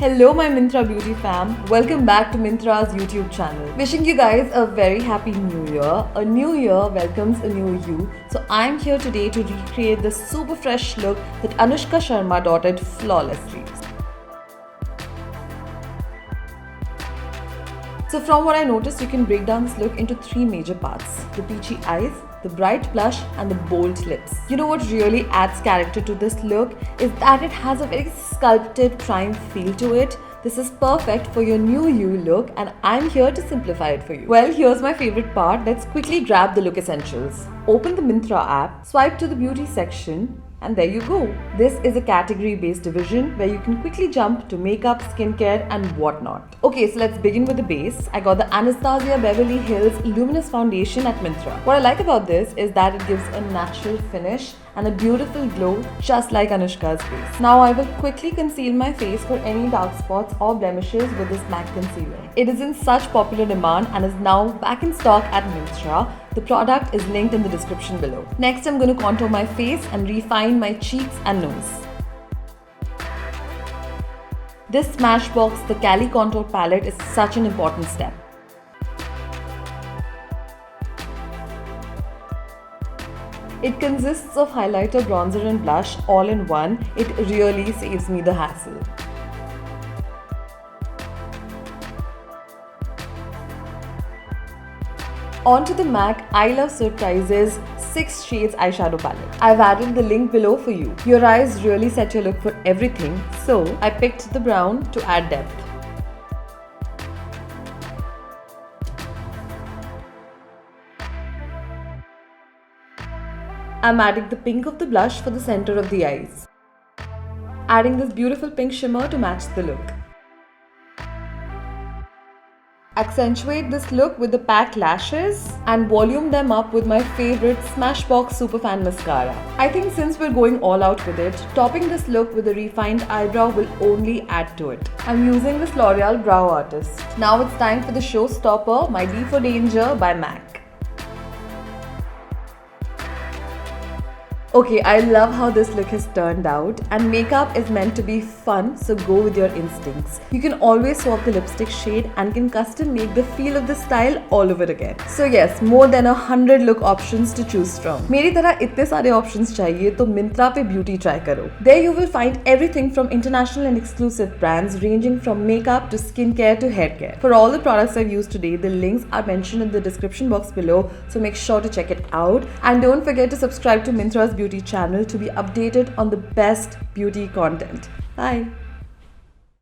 Hello my Myntra beauty fam, welcome back to Myntra's YouTube channel. Wishing you guys a very happy new year. A new year welcomes a new you. So I'm here today to recreate the super fresh look that Anushka Sharma dotted flawlessly. So from what I noticed, you can break down this look into three major parts: the peachy eyes, the bright blush and the bold lips. You know what really adds character to this look is that it has a very sculpted prime feel to it. This is perfect for your new you look and I'm here to simplify it for you. Well, here's my favorite part. Let's quickly grab the look essentials. Open the Myntra app, swipe to the beauty section, and there you go. This is a category-based division where you can quickly jump to makeup, skincare and whatnot. Okay, so let's begin with the base. I got the Anastasia Beverly Hills Luminous Foundation at Myntra. What I like about this is that it gives a natural finish and a beautiful glow just like Anushka's face. Now I will quickly conceal my face for any dark spots or blemishes with this MAC concealer. It is in such popular demand and is now back in stock at Myntra. The product is linked in the description below. Next, I'm going to contour my face and refine my cheeks and nose. This Smashbox, the Cali Contour palette, is such an important step. It consists of highlighter, bronzer and blush all in one. It really saves me the hassle. Onto the MAC I Love Surprises 6 Shades Eyeshadow Palette. I've added the link below for you. Your eyes really set your look for everything, so I picked the brown to add depth. I'm adding the pink of the blush for the center of the eyes. Adding this beautiful pink shimmer to match the look. Accentuate this look with the packed lashes and volume them up with my favorite Smashbox Superfan Mascara. I think since we're going all out with it, topping this look with a refined eyebrow will only add to it. I'm using this L'Oreal Brow Artist. Now it's time for the showstopper, my D for Danger by MAC. Okay, I love how this look has turned out, and makeup is meant to be fun, so go with your instincts. You can always swap the lipstick shade and can custom make the feel of the style all over again. So yes, more than 100 look options to choose from. मेरी तरह इतने सारे options चाहिए तो Myntra पे beauty try करो. There you will find everything from international and exclusive brands ranging from makeup to skincare to hair care. For all the products I've used today, the links are mentioned in the description box below, so make sure to check it out. And don't forget to subscribe to Myntra's beauty channel to be updated on the best beauty content. Bye!